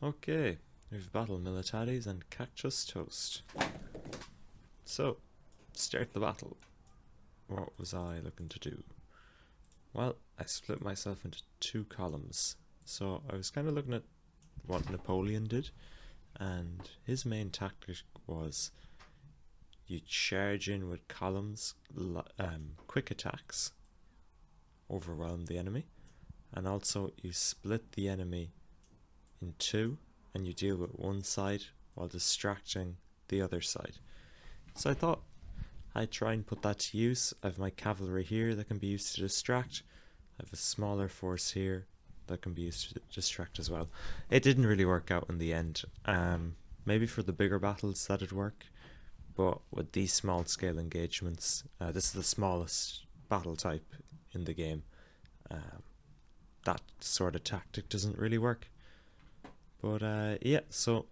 Okay, we've battle militaris and cactus toast. So, start the battle. What was I looking to do? Well, I split myself into two columns. So I was kind of looking at what Napoleon did, and his main tactic was you charge in with columns, quick attacks, overwhelm the enemy, and also you split the enemy in two and you deal with one side while distracting the other side. So I thought I'd try and put that to use. I have my cavalry here that can be used to distract. I have a smaller force here that can be used to distract as well. It didn't really work out in the end. Maybe for the bigger battles that'd work, but with these small scale engagements, this is the smallest battle type in the game. That sort of tactic doesn't really work. But yeah, so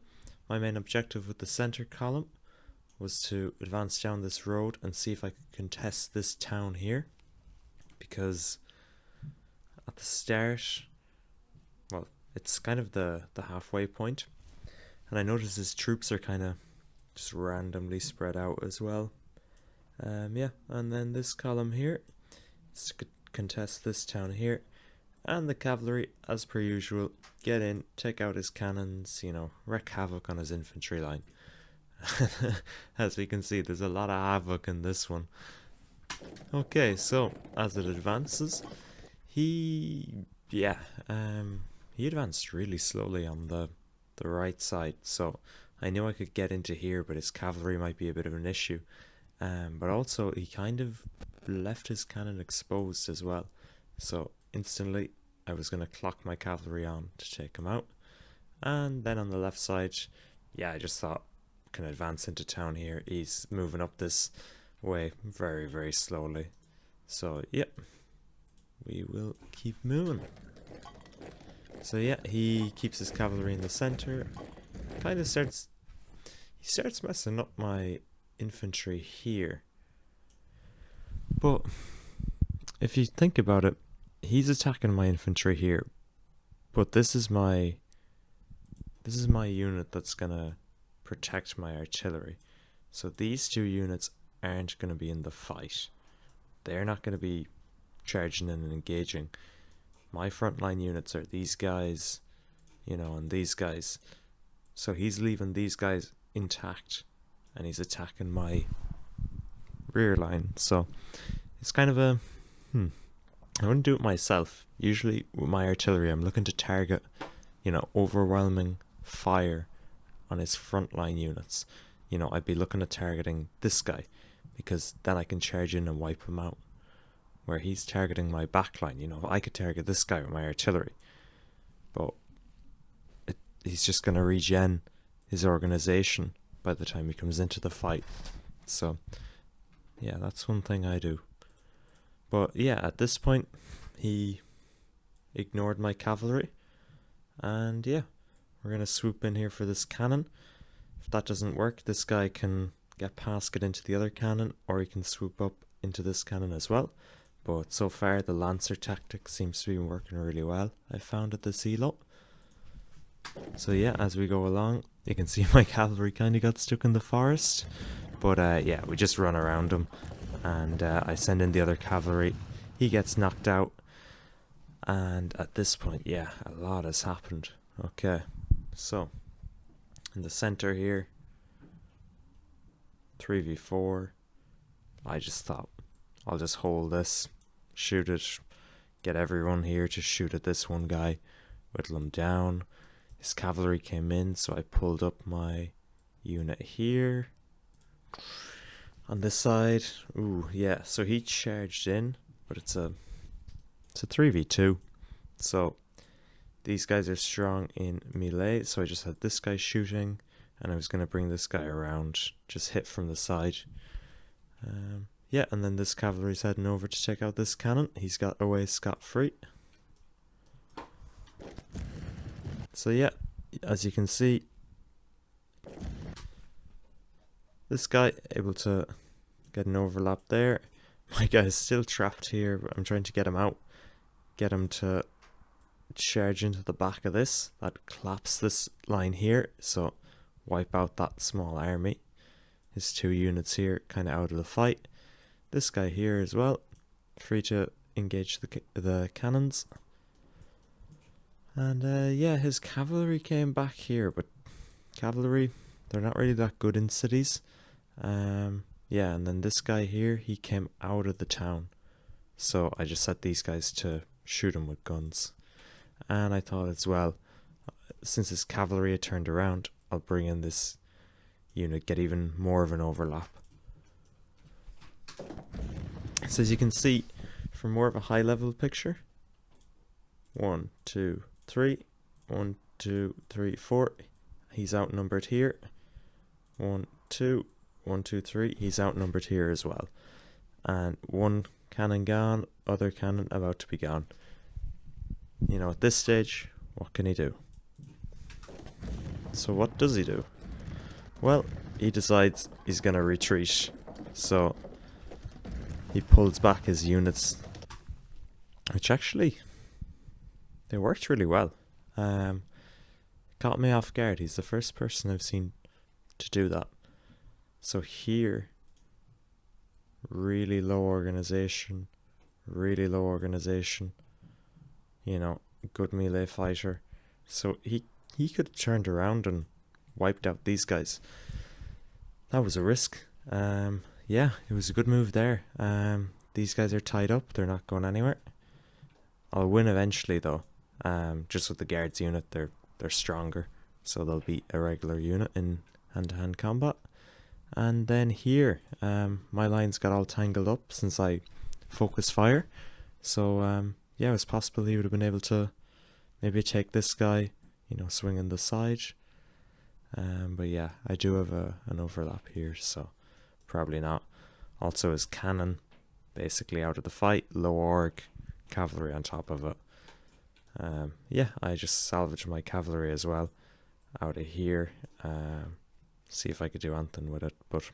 my main objective with the center column was to advance down this road and see if I could contest this town here, because at the start, well, it's kind of the halfway point, and I notice his troops are kind of just randomly spread out as well. Yeah, and then this column here, it's to contest this town here, and the cavalry, as per usual, get in, take out his cannons, wreak havoc on his infantry line. As we can see, there's a lot of havoc in this one. Okay, so as it advances, he advanced really slowly on the right side. So I knew I could get into here, but his cavalry might be a bit of an issue. But also he kind of left his cannon exposed as well. So instantly I was going to clock my cavalry on to take him out. And then on the left side, I just thought, can advance into town here. He's moving up this way very, very slowly. So, we will keep moving. So, he keeps his cavalry in the center. He starts messing up my infantry here. But if you think about it, he's attacking my infantry here. But this is my unit that's gonna protect my artillery. So these two units aren't going to be in the fight. They're not going to be charging in and engaging. My frontline units are these guys, and these guys. So he's leaving these guys intact, and he's attacking my rear line. So it's kind of I wouldn't do it myself. Usually with my artillery, I'm looking to target, overwhelming fire on his frontline units. I'd be looking at targeting this guy, because then I can charge in and wipe him out. Where he's targeting my backline, I could target this guy with my artillery, but he's just going to regen his organization by the time he comes into the fight. So that's one thing I do. But at this point he ignored my cavalry, and we're going to swoop in here for this cannon. If that doesn't work, this guy can get past, get into the other cannon, or he can swoop up into this cannon as well. But so far, the Lancer tactic seems to be working really well, I found at this elo. So as we go along, you can see my cavalry kind of got stuck in the forest. But we just run around him, and I send in the other cavalry. He gets knocked out. And at this point, a lot has happened. Okay. So, in the center here, 3v4, I just thought, I'll just hold this, shoot it, get everyone here to shoot at this one guy, whittle him down. His cavalry came in, so I pulled up my unit here. On this side, so he charged in, but it's a 3v2, so these guys are strong in melee, so I just had this guy shooting, and I was going to bring this guy around, just hit from the side. And then this cavalry's heading over to take out this cannon. He's got away scot-free. So as you can see, this guy able to get an overlap there. My guy is still trapped here, but I'm trying to get him out. Get him to charge into the back of this. That collapse this line here, so wipe out that small army. His 2 units here kind of out of the fight. This guy here as well, free to engage the cannons. And yeah, his cavalry came back here, but cavalry, they're not really that good in cities. Yeah, and then this guy here, he came out of the town. So I just set these guys to shoot him with guns. And I thought as well, since his cavalry had turned around, I'll bring in this unit, get even more of an overlap. So as you can see, from more of a high level picture, 1, 2, 3, 1, 2, 3, 4. He's outnumbered here. 1, 2, 1, 2, 3. He's outnumbered here as well. And one cannon gone, other cannon about to be gone. You know, at this stage, what can he do? So what does he do? Well, he decides he's going to retreat. So he pulls back his units, which actually, they worked really well. Caught me off guard. He's the first person I've seen to do that. So here, really low organization, you know, good melee fighter. So he could have turned around and wiped out these guys. That was a risk. Yeah, it was a good move there. These guys are tied up, they're not going anywhere. I'll win eventually though. Just with the guards unit, they're stronger, so they'll beat a regular unit in hand-to-hand combat. And then here, my lines got all tangled up since I focused fire. So yeah, it was possible he would have been able to maybe take this guy, you know, swinging the side. But yeah, I do have an overlap here, so probably not. Also his cannon basically out of the fight, low org, cavalry on top of it. Yeah, I just salvaged my cavalry as well out of here. See if I could do anything with it, but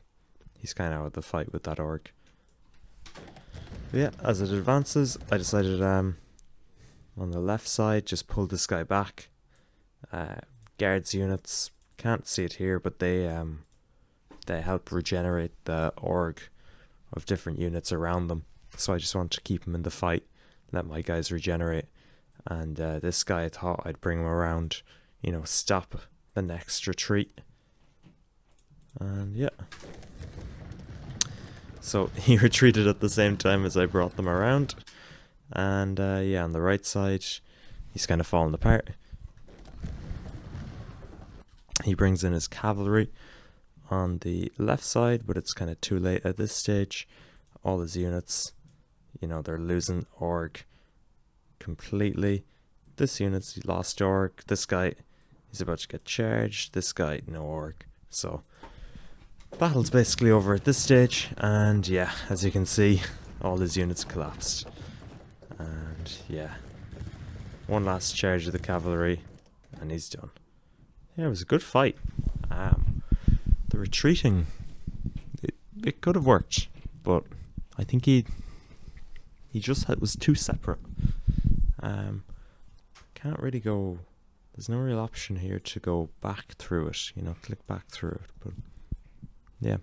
he's kind of out of the fight with that org. But yeah, as it advances, I decided on the left side, just pull this guy back. Guards units, can't see it here, but they help regenerate the org of different units around them. So I just want to keep him in the fight, let my guys regenerate. And this guy, I thought I'd bring him around, you know, stop the next retreat. And yeah. So he retreated at the same time as I brought them around. And yeah, on the right side, he's kind of falling apart. He brings in his cavalry on the left side, but it's kind of too late at this stage. All his units, you know, they're losing org completely. This unit's lost org. This guy, he's about to get charged. This guy, no org. So battle's basically over at this stage, and yeah, as you can see, all his units collapsed. And yeah, one last charge of the cavalry, and he's done. Yeah, it was a good fight. The retreating, it could have worked, but I think he just was too separate. Can't really go. There's no real option here to go back through it. You know, click back through it, but yeah.